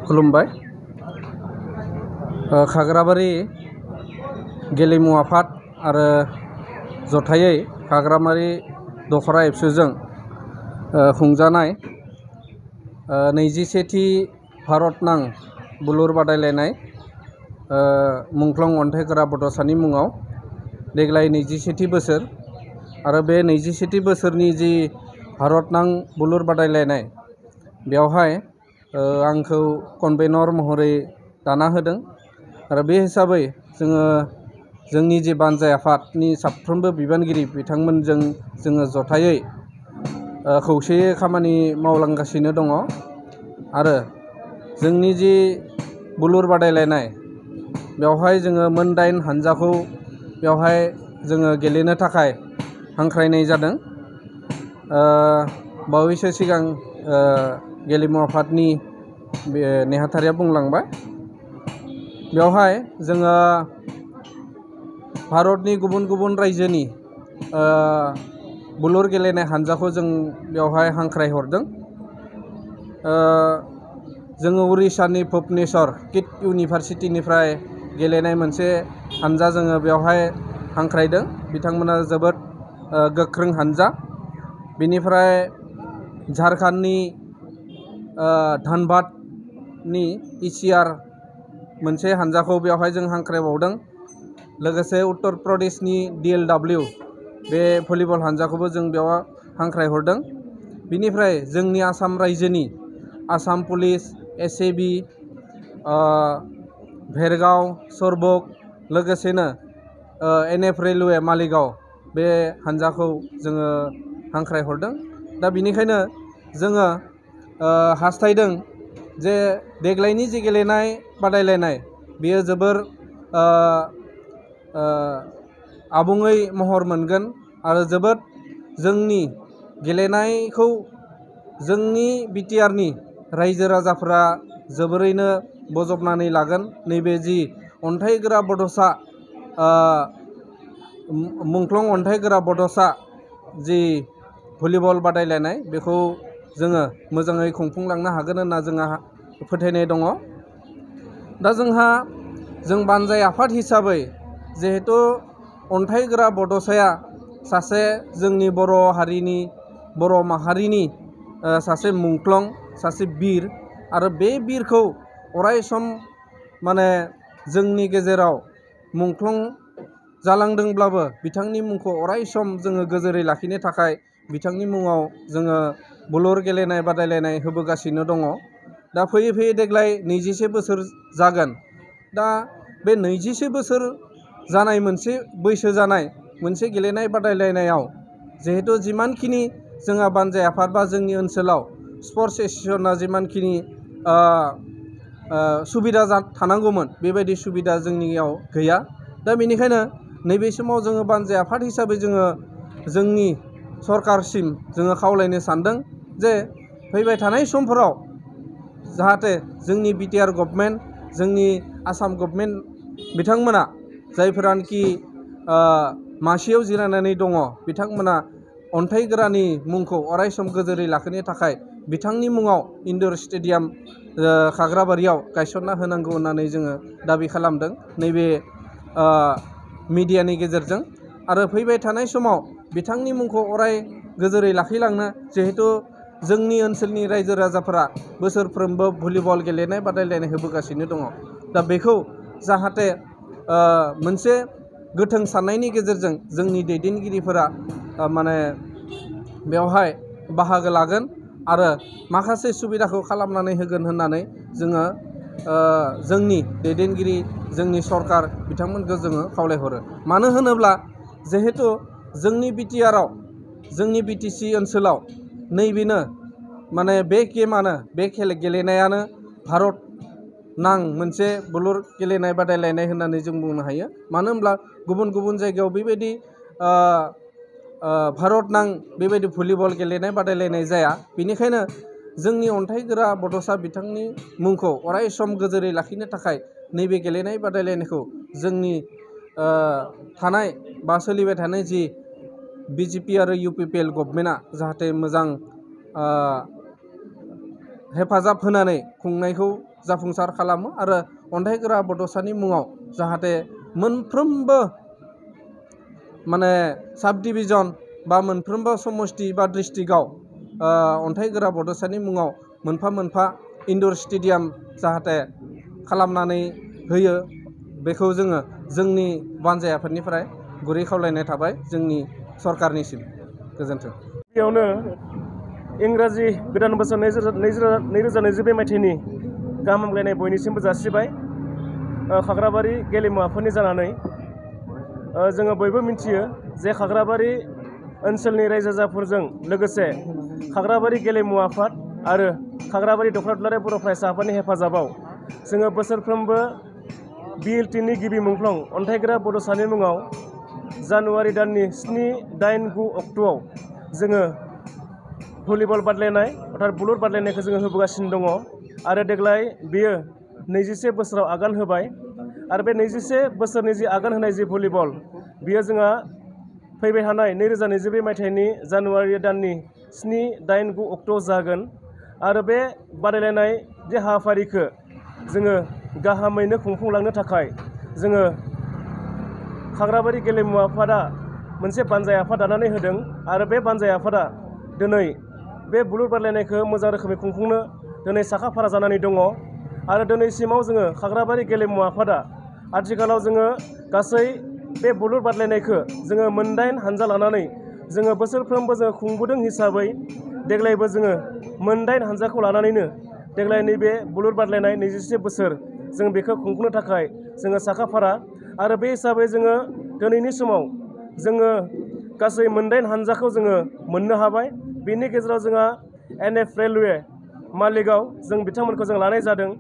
खुलुमबाय। खाग्राबारि गेलेमु आफाद आरो जथायै खाग्राबारि दखरा एबसुजों खुंजानाय 21थि भारत नां बुलुर बादायलायनाय मुंख्लं अन्थाइगोरा बड'सानि मुङाव देग्लाय 21थि बोसोर आरो बे 21थि बोसोरनि जि भारत नां बुलुर बादायलायनाय बेवहाय आंखौ कनभेनर महरै दाना होदों आरो बे हिसाबै जोंनि जि बानजाय आफादनि साफ्रोमबो बिबानगिरि बिथांमोनजों जोङो जथायै खौसेयै खामानि मावलांगासिनो दङ आरो जोंनि जि बुलुर बादायलायनाय बेवहाय जोङो मोन 8 हानजाखौ बेवहाय जोङो गेलेनो थाखाय हांख्रायनाय जादों। बावैसो सिगां गेलेमु आफादनि नेहाथारिया बुंलांबाय बेवहाय जोङो भारतनि गुबुन गुबुन रायजोनि बुलुर गेलेनाय हानजाखौ जों बेवहाय हांख्राय हरदों। जोङो उरिष्यानि भुबनेश्वर किट इउनिभारसिटिनिफ्राय गेलेनाय मोनसे हानजा जोङो बेवहाय हांख्रायदों। बिथांमोना जोबोद गोख्रों हानजा। बिनिफ्राय झारखंडनि धनबादनि इसिआर मोनसे हानजाखौ बेवहाय जों हांख्रायबावदों। लोगोसे उत्तर प्रदेशनि DLW बे भलिबल हानजाखौबो जों बेयाव हांख्रायहरदों। बिनिफ्राय जोंनि आसाम रायजोनि आसाम पुलिस, SAB, भेरगाव, सरबक लोगोसेनो NF रेलवे मालिगाव बे हानजाखौ जोङो हांख्रायहरदों। दा बिनिखायनो जोङो हास्थायदों जे देग्लायनि जि गेलेनाय बादायलायनाय बेयो जोबोर आबुङै महर मोनगोन आरो जोबोद जोंनि गेलेनायखौ जोंनि बिटिआरनि रायजो राजाफोरा जोबोरैनो बजबनानै लागोन। नैबे जि अन्थाइगोरा बड'सा मुंख्लं अन्थाइगोरा बड'सा जि भलिबल बादायलायनाय बेखौ जोङो मोजाङै खुंफुंलांनो हागोन होनना जोंहा फोथायनाय दङ। दा जों बानजाय आफाद हिसाबै जिहेतु अन्थाइगोरा बड'साया सासे जोंनि बर' हारिनि बर' माहारिनि सासे मुंख्लं सासे बिर आरो बे बिरखौ अराय सम माने जोंनि गेजेराव मुंख्लं जालांदोंब्लाबो बिथांनि मुंखौ अराय सम जोङो गोजोरै लाखिनो थाखाय बिथांनि मुङाव जोङो बुलुर गेलेनाय बादायलायनाय होबोगासिनो दङ। दा फैयै फैयै देग्लाय 21 बोसोर जागोन। दा बे 21 बोसोर जानाय मोनसे बैसो जानाय मोनसे गेलेनाय बादायलायनायाव जिहेतु जिमानखिनि जोंहा बानजाय आफाद बा जोंनि ओनसोलाव स्पर्ट्स एस'सिएशना जिमानखिनि सुबिदा थानांगौमोन बेबायदि सुबिदा जोंनियाव गैया। दा बेनिखायनो नैबे समाव जोङो बानजाय आफाद हिसाबै जोङो जोंनि सरकारसिम जोङो खावलायनो सानदों जे फैबाय थानाय समफोराव जाहाथे जोंनि बिटिआर गभर्नमेन्ट जोंनि आसाम गभर्नमेन्ट बिथांमोना जायफोरानोखि मासियाव जिरायनानै दङ बिथांमोना अन्थाइगोरानि मुंखौ अराय सम गोजोरै लाखिनो थाखाय बिथांनि मुङाव इनड'र स्टेडियाम खाग्राबारियाव गायसनना होनांगौ होननानै जोङो दाबि खालामदों नैबे मिडियानि गेजेरजों। आरो फैबाय थानाय समाव बिथांनि मुंखौ अराय गोजोरै लाखिलांनो जिहेतु जोंनि ओनसोलनि रायजो राजाफोरा बोसोरफ्रोमबो भलिबल गेलेनाय बादायलायनाय होबोगासिनो दङ। दा बेखौ जाहाथे मोनसे गोथों साननायनि गेजेरजों जोंनि दैदेनगिरिफोरा माने बेवहाय बाहागो लागोन आरो माखासे सुबिदाखौ खालामनानै होगोन होननानै जोङो जोंनि दैदेनगिरि जोंनि सरकार बिथांमोनखौ जोङो खावलायहरो। मानो होनोब्ला जिहेतु जोंनि बिटिआराव जोंनि BTC ओनसोलाव नैबेनो माने बे गेमानो बे गेलेनायानो भारत नां मोनसे बुलुर गेलेनाय बादायलायनाय होननानै जों बुंनो हायो। मानो होनब्ला गुबुन गुबुन जायगायाव बेबायदि भारत नां बेबायदि भलिबल गेलेनाय बादायलायनाय जाया। बेनिखायनो जोंनि अन्थाइगोरा बड'सा बिथांनि मुंखौ अराय सम गोजोरै लाखिनो थाखाय नैबे गेलेनाय बादायलायनायखौ जोंनि थानाय बा सोलिबाय थानाय जि BJP आरो UPPL गभर्नमेन्टआ जाहाथे मोजां हेफाजाब होनानै खुंनायखौ जाफुंसार खालामो आरो अन्थाइगोरा बड'सानि मुङाव जाहाथे मोनफ्रोमबो माने साब डिभिजन बा मोनफ्रोमबो समस्ति बा डिस्ट्रिक्टआव अन्थाइगोरा बड'सानि मुङाव मोनफा मोनफा इनडोर स्टेडियाम जाहाथे खालामनानै होयो बेखौ जोङो जोंनि बानजायाफोरनिफ्राय गुरै खावलायनाय थाबाय जोंनि सरकारनिसिम। गोजोन्थों। बेयावनो इंराजि गोदान बोसोर 2022 मायथाइनि गाहाम हामलायनाय बयनिसिमबो जासिबाय। खाग्राबारि गेलेमु आफादनि जानानै जोङो बयबो मिथियो जे खाग्राबारि ओनसोलनि रायजो राजाफोरजों लोगोसे खाग्राबारि गेलेमु आफाद आरो खाग्राबारि दख'रा दुलाराय बर' फरायसा आफादनि हेफाजाबाव जोङो बोसोरफ्रोमबो BLTनि गिबि मुंख्लं अन्थाइगोरा बड'सानि मुङाव जानुवारि दाननि 7, 8, 9 अक्ट'आव जोङो भलिबल बादायलायनाय अर्थात बुलुर बादायलायनायखौ जोङो होबोगासिनो दङ आरो देग्लाय बेयो 21 बोसोराव आगान होबाय आरो बे 21 बोसोरनि जि आगान होनाय जि भलिबल बियो जोंहा फैबाय थानाय 2022 मायथाइनि जानुवारि दाननि 7, 8, 9 अक्ट'आव जागोन आरो बे बादायलायनाय जे हाबाफारिखौ जोङो गाहामैनो खुंफुंलांनो थाखाय जोङो खाग्राबारि गेलेमु आफादा मोनसे बानजाय आफाद दानानै होदों आरो बे बानजाय आफादा दिनै बे बुलुर बादायलायनायखौ मोजां रोखोमै खुंफुंनो दिनै साखाफारा जानानै दङ आरो दिनैसिमाव जोङो खाग्राबारि गेलेमु आफादा आथिखालाव जोङो गासै बे बुलुर बादायलायनायखौ जोङो 8 हानजा लानानै जोङो बोसोरफ्रोमबो जोङो खुंबोदों हिसाबै देग्लायबो जोङो 8 हानजाखौ लानानैनो देग्लाय नैबे बुलुर बादायलायनाय 21 बोसोर जों बेखौ खुंफुंनो थाखाय जोङो साखाफारा आरो बे हिसाबै जोङो दिनैनि समाव जोङो गासै 8 हानजाखौ जोङो मोननो हाबाय। बेनि गेजेराव जोंहा NF रेलवे मालिगाव जों बिथांमोनखौ जों लानाय जादों।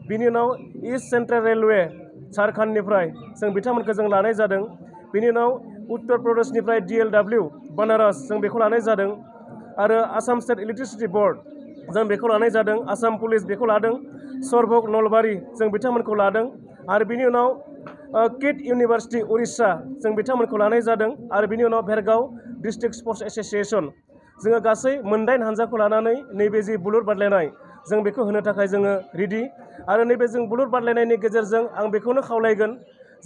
बिनि उनाव इस्ट सेन्ट्रेल रेलवे झारखन्डनिफ्राय जों बिथांमोनखौ जों लानाय जादों। बिनि उनाव उत्तर प्रदेशनिफ्राय DLW बनारस जों बेखौ लानाय जादों आरो आसाम स्टेट इलेक्ट्रिसिटि बोर्ड जों बेखौ लानाय जादों। आसाम पुलिस बेखौ लादों। सरभग नलबारि जों बिथांमोनखौ लादों आरो बिनि उनाव किट इउनिभार्सिटि उड़िष्या जों बिथांमोनखौ लानाय जादों आरो बिनि उनाव भेरगाव डिस्ट्रिक्ट स्पर्ट्स एस'सिएशन जोङो गासै 8 हानजाखौ लानानै नैबे जि बुलुर बादायलायनाय जों बेखौ होनो थाखाय जोङो रेडि आरो नैबे जों बुलुर बादायलायनायनि गेजेरजों आं बेखौनो खावलायगोन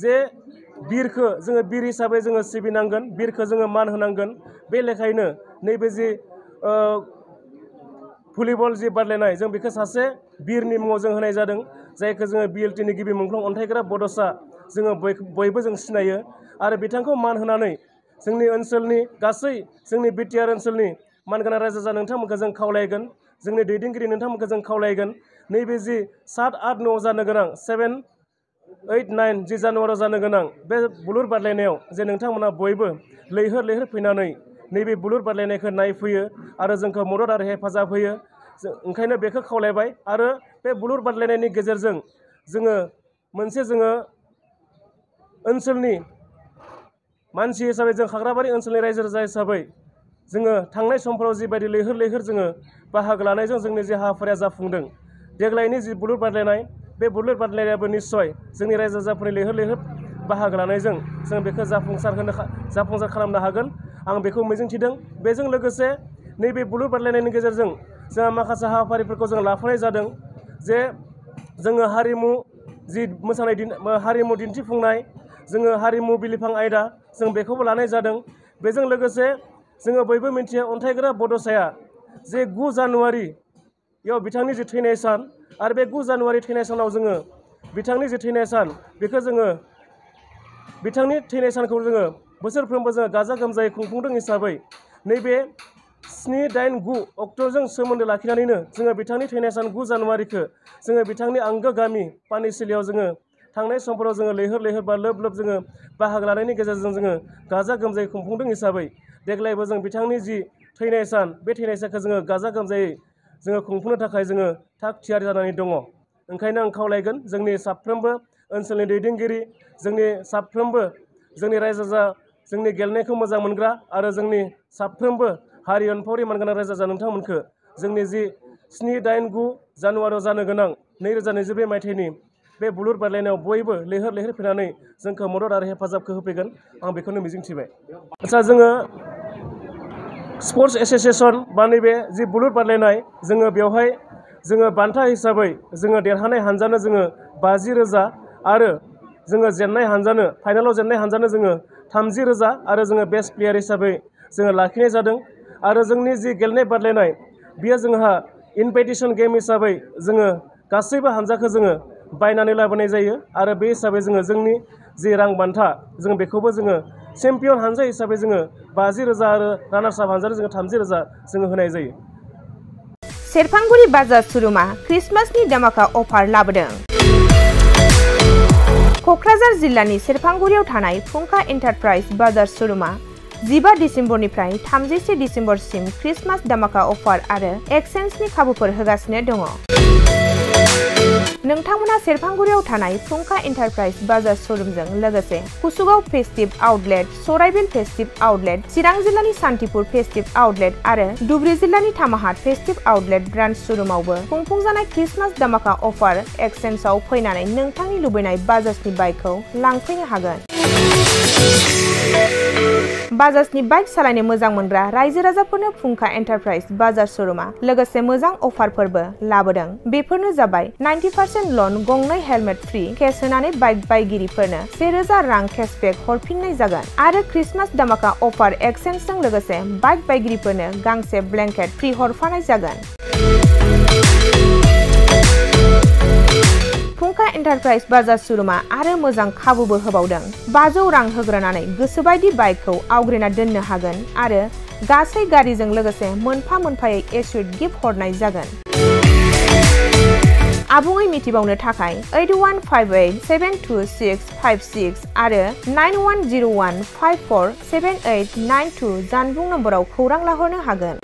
जे बिरखौ जोङो बिर हिसाबै जोङो सिबिनांगोन, बिरखौ जोङो मान होनांगोन। बे लेखायैनो नैबे जि भलिबल जि बादायलायनाय जों बेखौ सासे बिरनि मुङाव जों होनाय जादों जायखौ जोङो BLTनि गिबि मुंख्लं अन्थाइगोरा बड'सा जोङो बयबो जों सिनायो आरो बिथांखौ मान होनानै जोंनि ओनसोलनि गासै जोंनि BTR ओनसोलनि मानगोनां रायजो राजा नोंथांमोनखौ जों खावलायगोन, जोंनि दैदेनगिरि नोंथांमोनखौ जों खावलायगोन नैबे जि 7, 8, 9 जानो गोनां 7, 8, 9 जि जानुवारियाव जानो गोनां बे बुलुर बादायलायनायाव जे नोंथांमोना बयबो लैहोर फैनानै नैबे बुलुर बादायलायनायखौ नायफैयो आरो जोंखौ मदद आरो हेफाजाब होयो। ओंखायनो बेखौ खावलायबाय आरो बे बुलुर बादायलायनायनि गेजेरजों जोङो मोनसे जोङो ओनसोलनि मानसि हिसाबै जों खाग्राबारि ओनसोलनि रायजो राजा हिसाबै जोङो थांनाय समफोराव जिबायदि लैहोर जोङो बाहागो लानायजों जोंनि जे हाबाफारिया जाफुंदों देग्लायनि जि बुलुर बादायलायनाय बे बुलुर बादायलायनायाबो निस्सय जोंनि रायजो राजाफोरनि लैहोर बाहागो लानायजों जों बेखौ जाफुंसार खालामनो हागोन आं बेखौ मिजिंथिदों। बेजों लोगोसे नैबे बुलुर बादायलायनायनि गेजेरजों जोंहा माखासे हाबाफारिफोरखौ जों लाफानाय जादों जे जोङो हारिमु जि मोसानाय हारिमु दिन्थिफुंनाय जोङो हारिमु बिलिफां आयदा जों बेखौबो लानाय जादों। बेजों लोगोसे जोङो बयबो मिथियो अन्थाइगोरा बड'साया जे 9 जानुवारियाव बिथांनि जि थैनाय सान आरो बे 9 जानुवारि थैनाय सानाव जोङो बिथांनि जि थैनाय सान बेखौ जोङो बिथांनि थैनाय सानखौ जोङो बोसोरफ्रोमबो जोङो गाजा गोमजायै खुंफुंदों हिसाबै नैबे 7, 8, 9 अक्ट'जों सोमोन्दो लाखिनानैनो जोङो बिथांनि थैनाय सान 9 जानुवारिखौ जोङो बिथांनि आंगो गामि पानिसिलियाव जोङो थांनाय समफोराव जोङो लैहोर बा लोब जोङो बाहागो लानायनि गेजेरजों जोङो गाजा गोमजायै खुंफुंदों हिसाबै देग्लायबो जों बिथांनि जि थैनाय सान बे थैनाय सानखौ जोङो गाजा गोमजायै जोङो खुंफुंनो थाखाय जोङो थाग थियारि जानानै दङ। ओंखायनो आं खावलायगोन जोंनि साफ्रोमबो ओनसोलनि दैदेनगिरि जोंनि साफ्रोमबो जोंनि रायजो राजा जोंनि गेलेनायखौ मोजां मोनग्रा आरो जोंनि साफ्रोमबो हारि अनफावरि मानगोनां रायजो राजा नोंथांमोनखौ जोंनि जि 7, 8, 9 जानुवारियाव जानो गोनां 2022 मायथाइनि बे बुलुर बादायलायनायाव बयबो लैहोर फैनानै जोंखौ मदद आरो हेफाजाबखौ होफैगोन आं बेखौनो मिजिंथिबाय। आच्चा जोङो स्पर्ट्स एस'सिएशन बा नैबे जि बुलुर बादायलायनाय जोङो बेवहाय जोङो बान्था हिसाबै जोङो देरहानाय हानजानो जोङो 50,000 आरो जोङो जेननाय हानजानो फाइनालाव जेननाय हानजानो जोङो 30,000 आरो जोङो बेस्ट प्लेयार हिसाबै जोङो लाखिनाय जादों आरो जोंनि जि गेलेनाय बादायलायनाय बियो जोंहा इनभाइटेशन गेम हिसाबै जोङो गासैबो हानजाखौ जोङो बायनानै लाबोनाय जायो आरो बे हिसाबै जोङो जोंनि जि रां बान्था जों बेखौबो जोङो चेम्पियन हानजा हिसाबै जोङो 50,000 आरो रानार्स आप हानजानो जोङो 30,000 जोङो होनाय जायो। सेरफांगुरि बाजार श'रुमा क्रिसमासनि दामाका अफार लाबोदों। क'क्राझार जिल्लानि सेरफांगुरियाव थानाय फुंखा एन्टारप्राइज बाजार श'रुमा 15 डिसेम्बरनिफ्राय 31 डिसेम्बरसिम क्रिसमास दामाका अफार आरो एक्सचेन्जनि खाबुफोर होगासिनो दङ। नोंथांमोना सेरफांगुरियाव थानाय फुंखा एन्टारप्राइज बाजार श'रुमजों लोगोसे कुसुगाव फेस्टिभ आउटलेट, सराइबिल फेस्टिभ आउटलेट, चिरां जिल्लानि सान्तिपुर फेस्टिभ आउटलेट आरो धुबरी जिल्लानि थामाहाट फेस्टिभ आउटलेट ब्रान्च श'रुमावबो खुंफुंजानाय क्रिसमास दामाका अफार एक्सचेन्जआव फैनानै नोंथांनि लुबैनाय बाजाजनि बाइकखौ लांफैनो हागोन। बाजाजनि बाइक सालायनो मोजां मोनग्रा रायजो राजाफोरनो फुंखा एन्टारप्राइज बाजार श'रुमा लोगोसे मोजां अफारफोरबो लाबोदों। बेफोरनो जाबाय 90% लन, गंनै हेलमेट फ्रि, केस होनानै बाइक बायगिरिफोरनो 1000 रां केशबेक हरफिननाय जागोन आरो क्रिसमास दामाका अफार एक्सचेन्जजों लोगोसे बाइक बायगिरिफोरनो गांसे ब्लेंकेट फ्रि हरफानाय जागोन। फुंखा एन्टारप्राइज बाजार श'रुमा आरो मोजां खाबुबो होबावदों। 500 रां होग्रोनानै गोसोबायदि बाइकखौ आवग्रिना दोननो हागोन आरो गासै गारिजों लोगोसे मोनफा मोनफायै एस्युड गिफ्ट हरनाय जागोन। आबुङै मिथिबावनो थाखाय 8158722656 आरो 9101547892 जानबुं नम्बराव खौरां लाहरनो हागोन।